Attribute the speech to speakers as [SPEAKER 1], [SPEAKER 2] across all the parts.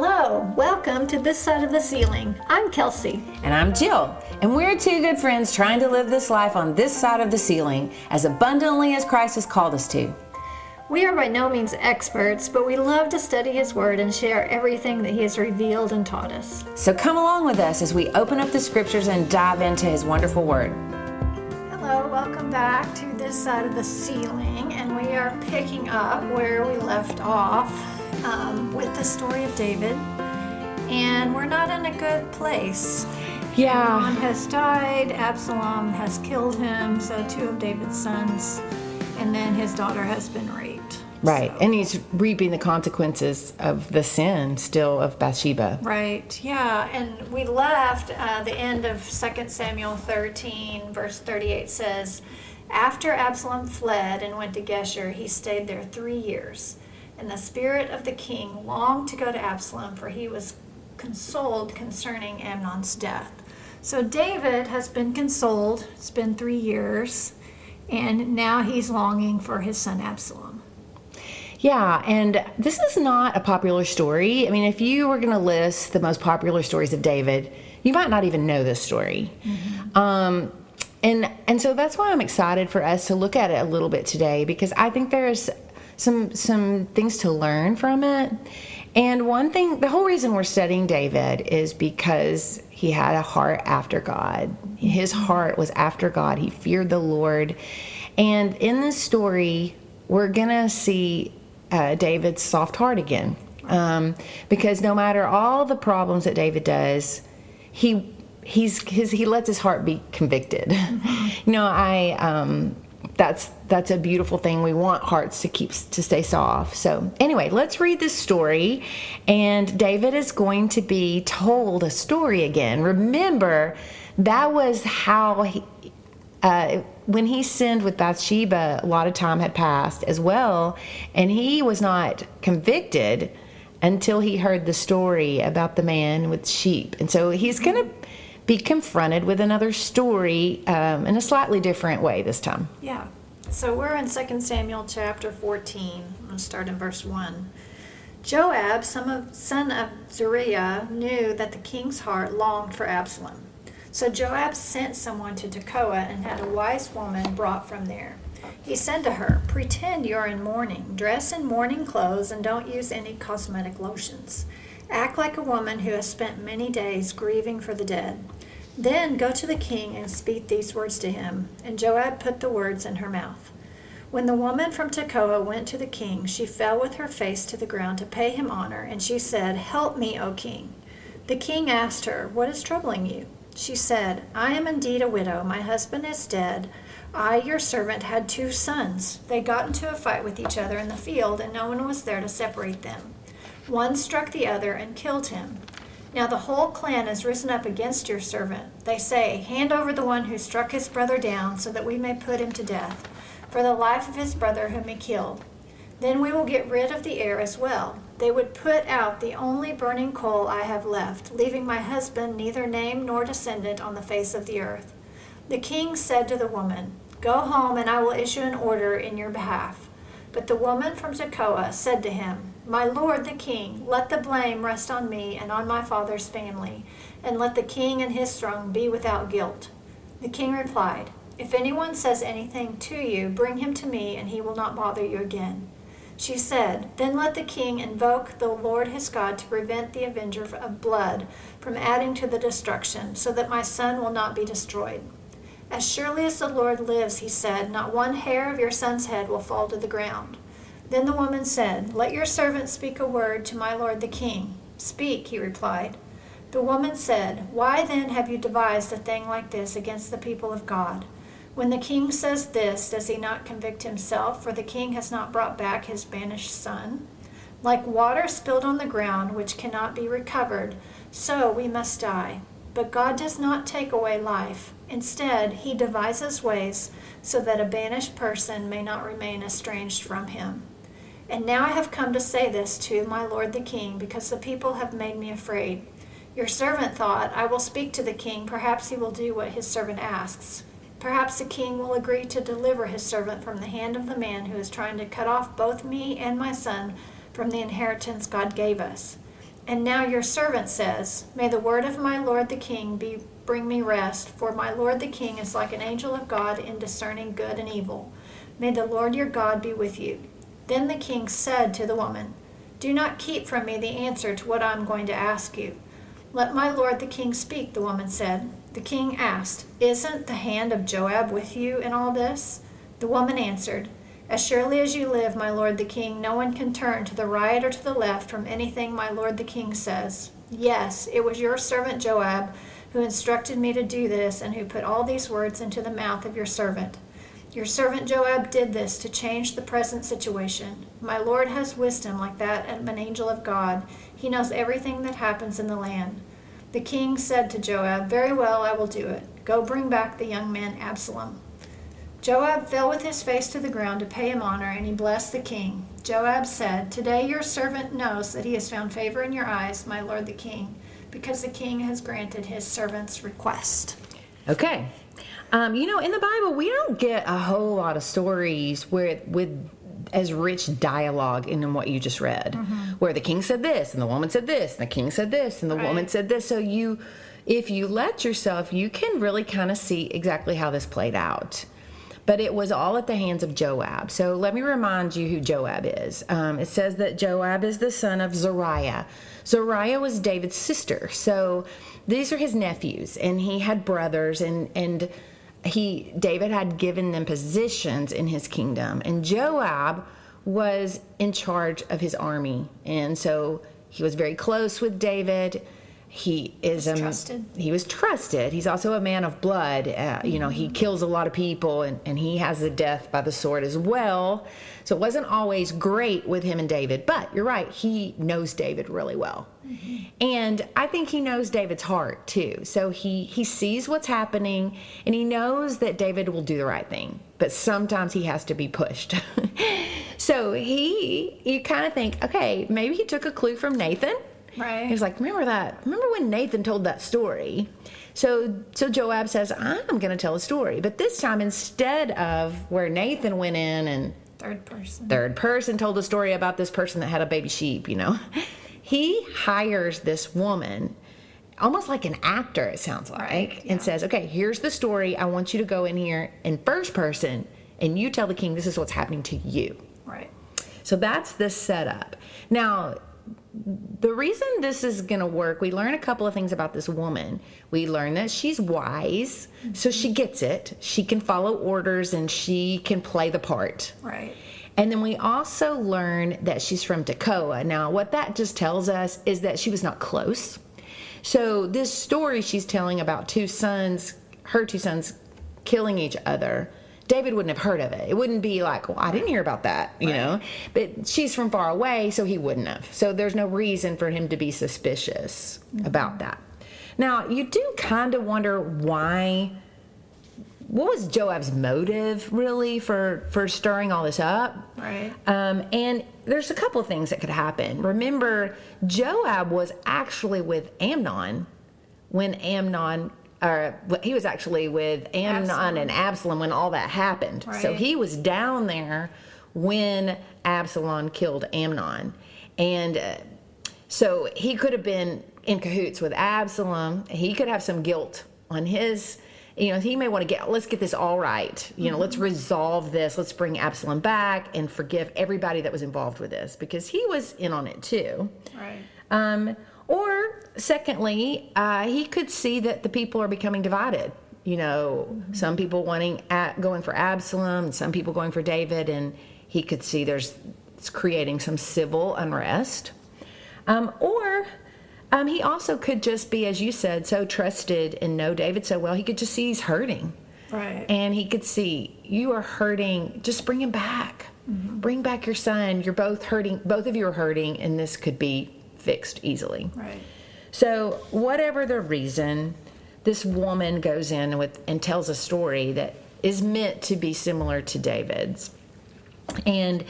[SPEAKER 1] Hello, welcome to This Side of the Ceiling. I'm Kelsey.
[SPEAKER 2] And I'm Jill, and we're two good friends trying to live this life on this side of the ceiling as abundantly as Christ has called us to.
[SPEAKER 1] We are by no means experts, but we love to study His Word and share everything that He has revealed and taught us.
[SPEAKER 2] So come along with us as we open up the scriptures and dive into His wonderful Word.
[SPEAKER 1] Hello, welcome back to This Side of the Ceiling, and we are picking up where we left off with the story of David, and we're not in a good place. Amnon has died, Absalom has killed him, so two of David's sons, and then his daughter has been raped.
[SPEAKER 2] Right, and he's reaping the consequences of the sin still of Bathsheba.
[SPEAKER 1] Right, yeah, and we left the end of 2 Samuel 13, verse 38 says, "After Absalom fled and went to Geshur, he stayed there 3 years. And the spirit of the king longed to go to Absalom, for he was consoled concerning Amnon's death." So David has been consoled. It's been 3 years, and now he's longing for his son Absalom.
[SPEAKER 2] Yeah, and this is not a popular story. I mean, if you were going to list the most popular stories of David, you might not even know this story. Mm-hmm. And so that's why I'm excited for us to look at it a little bit today, because I think there's some things to learn from it. And one thing, the whole reason we're studying David is because he had a heart after God. His heart was after God. He feared the Lord. And in this story, we're going to see David's soft heart again. Because no matter all the problems that David does, he lets his heart be convicted. Mm-hmm. You know, that's a beautiful thing. We want hearts to stay soft. So anyway, let's read this story. And David is going to be told a story again. Remember, that was how when he sinned with Bathsheba, a lot of time had passed as well. And he was not convicted until he heard the story about the man with sheep. And so he's going to be confronted with another story in a slightly different way this time.
[SPEAKER 1] Yeah. So we're in 2 Samuel chapter 14. I'm going to start in verse 1. Joab, son of Zeruiah, knew that the king's heart longed for Absalom. So Joab sent someone to Tekoa and had a wise woman brought from there. He said to her, "Pretend you're in mourning, dress in mourning clothes, and don't use any cosmetic lotions. Act like a woman who has spent many days grieving for the dead. Then go to the king and speak these words to him." And Joab put the words in her mouth. When the woman from Tekoa went to the king, she fell with her face to the ground to pay him honor, and she said, "Help me, O king." The king asked her, "What is troubling you?" She said, "I am indeed a widow. My husband is dead. I, your servant, had 2 sons. They got into a fight with each other in the field, and no one was there to separate them. One struck the other and killed him. Now the whole clan has risen up against your servant. They say, 'Hand over the one who struck his brother down, so that we may put him to death, for the life of his brother whom he killed. Then we will get rid of the heir as well.' They would put out the only burning coal I have left, leaving my husband neither name nor descendant on the face of the earth." The king said to the woman, "Go home, and I will issue an order in your behalf." But the woman from Tekoa said to him, "My lord the king, let the blame rest on me and on my father's family, and let the king and his throne be without guilt." The king replied, "If anyone says anything to you, bring him to me, and he will not bother you again." She said, "Then let the king invoke the Lord his God to prevent the avenger of blood from adding to the destruction, so that my son will not be destroyed." "As surely as the Lord lives," he said, "not one hair of your son's head will fall to the ground." Then the woman said, "Let your servant speak a word to my lord the king." "Speak," he replied. The woman said, "Why then have you devised a thing like this against the people of God? When the king says this, does he not convict himself? For the king has not brought back his banished son. Like water spilled on the ground, which cannot be recovered, so we must die. But God does not take away life. Instead, he devises ways so that a banished person may not remain estranged from him. And now I have come to say this to my lord the king, because the people have made me afraid. Your servant thought, I will speak to the king, perhaps he will do what his servant asks. Perhaps the king will agree to deliver his servant from the hand of the man who is trying to cut off both me and my son from the inheritance God gave us. And now your servant says, may the word of my lord the king bring me rest, for my lord the king is like an angel of God in discerning good and evil. May the Lord your God be with you. Then the king said to the woman, do not keep from me the answer to what I am going to ask you. Let my lord the king speak, the woman said. The king asked, isn't the hand of Joab with you in all this? The woman answered, as surely as you live, my lord the king, no one can turn to the right or to the left from anything my lord the king says. Yes, it was your servant Joab who instructed me to do this and who put all these words into the mouth of your servant. Your servant Joab did this to change the present situation. My lord has wisdom like that of an angel of God. He knows everything that happens in the land. The king said to Joab, very well, I will do it. Go bring back the young man Absalom. Joab fell with his face to the ground to pay him honor, and he blessed the king. Joab said, today your servant knows that he has found favor in your eyes, my lord the king, because the king has granted his servant's request.
[SPEAKER 2] Okay. In the Bible, we don't get a whole lot of stories with as rich dialogue in what you just read, where the king said this, and the woman said this, and the king said this, and the woman said this. So if you let yourself, you can really kind of see exactly how this played out. But it was all at the hands of Joab. So let me remind you who Joab is. It says that Joab is the son of Zeruiah. Zeruiah was David's sister. So these are his nephews, and he had brothers, and David had given them positions in his kingdom. And Joab was in charge of his army. And so he was very close with David. He was trusted. He's also a man of blood. He kills a lot of people, and he has a death by the sword as well. So it wasn't always great with him and David. But you're right, he knows David really well. And I think he knows David's heart too. So he sees what's happening, and he knows that David will do the right thing. But sometimes he has to be pushed. So you kind of think, okay, maybe he took a clue from Nathan.
[SPEAKER 1] Right.
[SPEAKER 2] He was like, remember when Nathan told that story? So Joab says, I'm going to tell a story. But this time, instead of where Nathan went in and third person told a story about this person that had a baby sheep, he hires this woman, almost like an actor, it sounds like, and says, okay, here's the story. I want you to go in here in first person, and you tell the king this is what's happening to you.
[SPEAKER 1] Right.
[SPEAKER 2] So that's the setup. Now, the reason this is going to work, we learn a couple of things about this woman. We learn that she's wise, so she gets it. She can follow orders, and she can play the part.
[SPEAKER 1] Right.
[SPEAKER 2] And then we also learn that she's from Tekoa. Now, what that just tells us is that she was not close. So this story she's telling about her two sons killing each other, David wouldn't have heard of it. It wouldn't be like, well, I didn't hear about that, you know. But she's from far away, so he wouldn't have. So there's no reason for him to be suspicious about that. Now, you do kind of wonder what was Joab's motive, really, for stirring all this up?
[SPEAKER 1] Right.
[SPEAKER 2] And there's a couple of things that could happen. Remember, Joab was actually with Amnon when he was actually with Amnon and Absalom when all that happened.
[SPEAKER 1] Right.
[SPEAKER 2] So he was down there when Absalom killed Amnon. And so he could have been in cahoots with Absalom. He could have some guilt on his, he may want to let's get this all right. Let's resolve this. Let's bring Absalom back and forgive everybody that was involved with this, because he was in on it too.
[SPEAKER 1] Right.
[SPEAKER 2] Or secondly, he could see that the people are becoming divided. Some people going for Absalom, and some people going for David, and he could see it's creating some civil unrest. Or he also could just be, as you said, so trusted and know David so well, he could just see he's hurting.
[SPEAKER 1] Right.
[SPEAKER 2] And he could see, you are hurting, just bring him back. Bring back your son. You're both hurting. Both of you are hurting, and this could be fixed easily.
[SPEAKER 1] Right.
[SPEAKER 2] So whatever the reason, this woman goes in and tells a story that is meant to be similar to David's. And,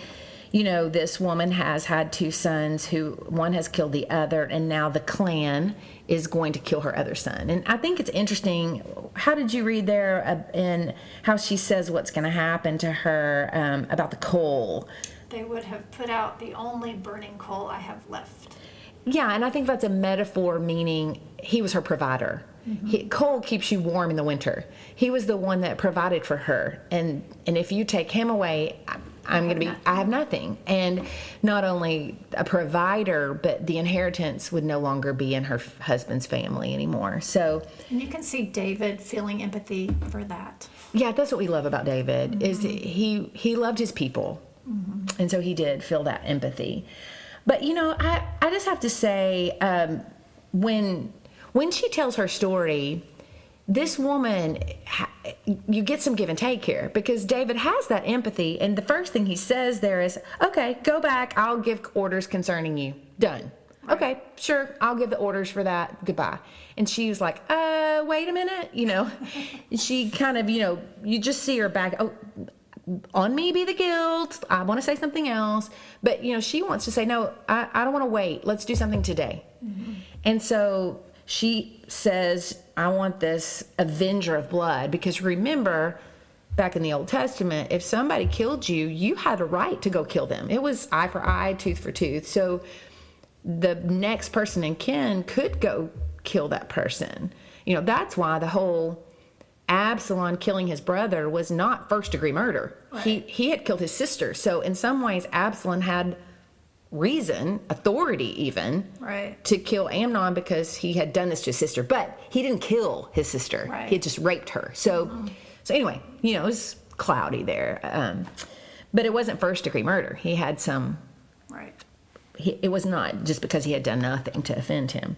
[SPEAKER 2] this woman has had two sons who one has killed the other, and now the clan is going to kill her other son. And I think it's interesting. How did you read there in how she says what's going to happen to her about the coal?
[SPEAKER 1] They would have put out the only burning coal I have left.
[SPEAKER 2] Yeah, and I think that's a metaphor, meaning he was her provider. Coal keeps you warm in the winter. He was the one that provided for her, and if you take him away, I have nothing. And not only a provider, but the inheritance would no longer be in her husband's family anymore. So,
[SPEAKER 1] And you can see David feeling empathy for that.
[SPEAKER 2] yeah, that's what we love about David is he loved his people, and so he did feel that empathy. But I just have to say, when she tells her story, this woman, you get some give and take here, because David has that empathy, and the first thing he says there is, "Okay, go back. I'll give orders concerning you. Done." Right. "Okay, sure. I'll give the orders for that. Goodbye." And she's like, wait a minute." She kind of, you just see her back. "Oh, on me be the guilt. I want to say something else." But, she wants to say, "No, I don't want to wait. Let's do something today." And so she says, "I want this avenger of blood," because remember, back in the Old Testament, if somebody killed you, you had a right to go kill them. It was eye for eye, tooth for tooth. So the next person in kin could go kill that person. That's why the whole Absalom killing his brother was not first degree murder. Right. He had killed his sister. So in some ways, Absalom had reason, authority even,
[SPEAKER 1] right,
[SPEAKER 2] to kill Amnon because he had done this to his sister. But he didn't kill his sister. Right. He had just raped her. So anyway, it was cloudy there. But it wasn't first degree murder. He had some.
[SPEAKER 1] Right.
[SPEAKER 2] It was not just because he had done nothing to offend him.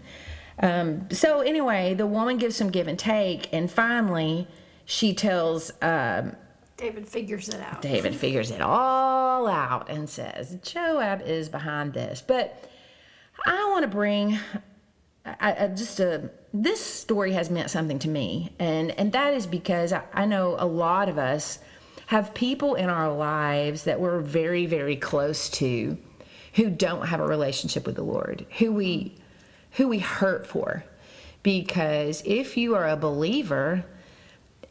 [SPEAKER 2] So anyway, the woman gives some give and take, and finally she tells
[SPEAKER 1] David figures it out.
[SPEAKER 2] David figures it all out and says, "Joab is behind this." But I want to bring this story has meant something to me, and that is because I know a lot of us have people in our lives that we're very, very close to who don't have a relationship with the Lord, who we hurt for. Because if you are a believer,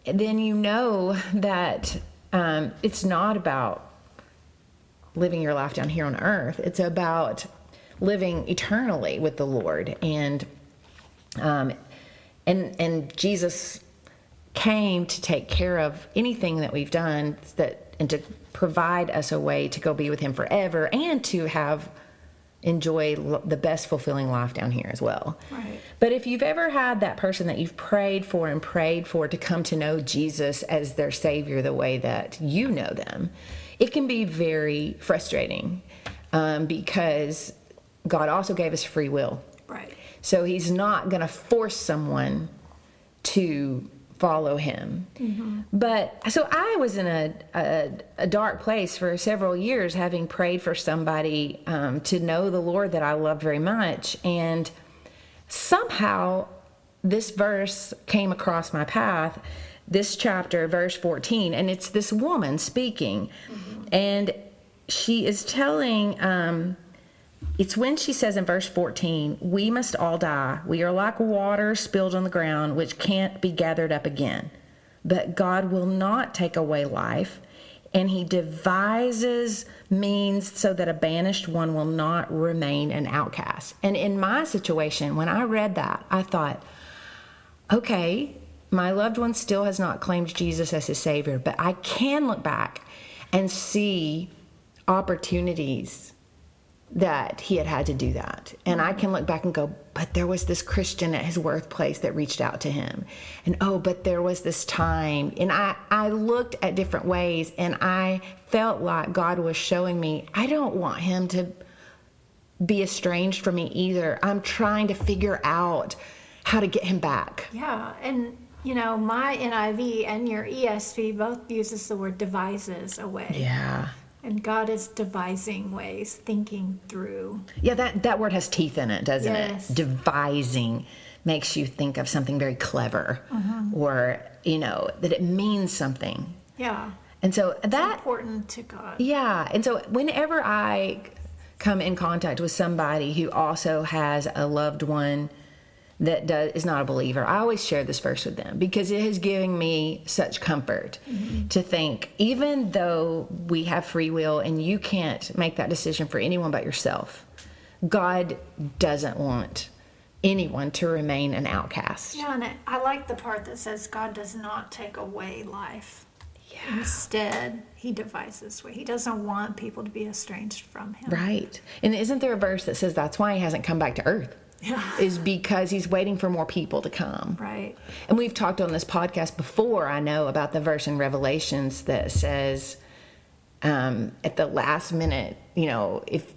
[SPEAKER 2] then you know that it's not about living your life down here on earth. It's about living eternally with the Lord. And Jesus came to take care of anything that we've done, and to provide us a way to go be with him forever, and to enjoy the best fulfilling life down here as well.
[SPEAKER 1] Right.
[SPEAKER 2] But if you've ever had that person that you've prayed for to come to know Jesus as their Savior the way that you know them, it can be very frustrating, because God also gave us free will.
[SPEAKER 1] Right.
[SPEAKER 2] So he's not going to force someone to follow him. But so I was in a dark place for several years, having prayed for somebody to know the Lord that I loved very much, and somehow this verse came across my path, this chapter, verse 14, and it's this woman speaking, and she is telling it's when she says in verse 14, "We must all die. We are like water spilled on the ground, which can't be gathered up again. But God will not take away life, and he devises means so that a banished one will not remain an outcast." And in my situation, when I read that, I thought, okay, my loved one still has not claimed Jesus as his Savior, but I can look back and see opportunities that he had to do that. And I can look back and go, but there was this Christian at his workplace that reached out to him. And but there was this time. And I looked at different ways, and I felt like God was showing me, I don't want him to be estranged from me either. I'm trying to figure out how to get him back.
[SPEAKER 1] Yeah, and my NIV and your ESV both uses the word devises a way.
[SPEAKER 2] Yeah.
[SPEAKER 1] And God is devising ways, thinking through.
[SPEAKER 2] Yeah, that word has teeth in it, doesn't
[SPEAKER 1] Yes.
[SPEAKER 2] it? Devising makes you think of something very clever, or, that it means something.
[SPEAKER 1] Yeah.
[SPEAKER 2] And so
[SPEAKER 1] It's important to God.
[SPEAKER 2] Yeah. And so whenever I come in contact with somebody who also has a loved one that is not a believer, I always share this verse with them, because it has given me such comfort to think, even though we have free will and you can't make that decision for anyone but yourself, God doesn't want anyone to remain an outcast.
[SPEAKER 1] Yeah, and I like the part that says God does not take away life.
[SPEAKER 2] Yeah.
[SPEAKER 1] Instead, he devises way. He doesn't want people to be estranged from him.
[SPEAKER 2] Right. And isn't there a verse that says that's why he hasn't come back to earth?
[SPEAKER 1] Yeah.
[SPEAKER 2] Is because he's waiting for more people to come.
[SPEAKER 1] Right.
[SPEAKER 2] And we've talked on this podcast before, I know, about the verse in Revelations that says at the last minute, if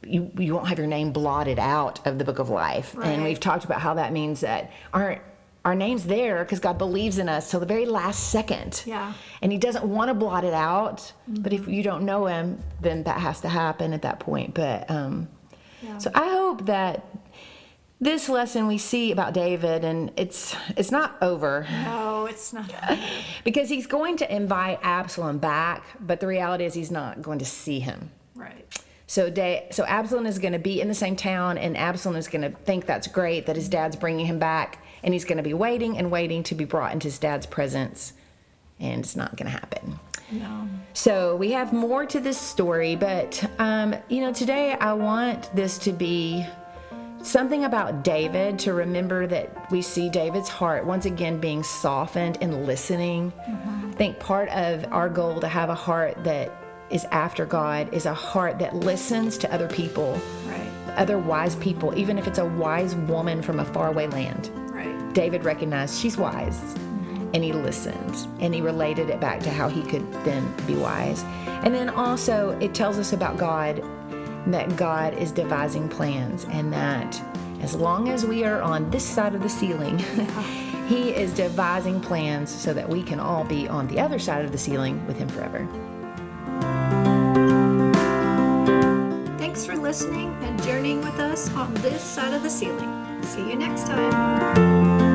[SPEAKER 2] you won't have your name blotted out of the book of life.
[SPEAKER 1] Right.
[SPEAKER 2] And we've talked about how that means that our name's there because God believes in us till the very last second.
[SPEAKER 1] Yeah.
[SPEAKER 2] And he doesn't want to blot it out. But if you don't know him, then that has to happen at that point. But so I hope that this lesson we see about David, and it's not over.
[SPEAKER 1] No, it's not.
[SPEAKER 2] Because he's going to invite Absalom back, but the reality is he's not going to see him.
[SPEAKER 1] Right.
[SPEAKER 2] So Absalom is going to be in the same town, and Absalom is going to think that's great that his dad's bringing him back, and he's going to be waiting and waiting to be brought into his dad's presence, and it's not going to happen.
[SPEAKER 1] No.
[SPEAKER 2] So we have more to this story, but today I want this to be something about David, to remember that we see David's heart once again being softened and listening. I think part of our goal to have a heart that is after God is a heart that listens to other people,
[SPEAKER 1] Right.
[SPEAKER 2] other wise people, even if it's a wise woman from a faraway land.
[SPEAKER 1] Right.
[SPEAKER 2] David recognized she's wise, and he listened, and he related it back to how he could then be wise. And then also it tells us about God, that God is devising plans, and that as long as we are on this side of the ceiling, he is devising plans so that we can all be on the other side of the ceiling with him forever.
[SPEAKER 1] Thanks for listening and journeying with us on this side of the ceiling. See you next time.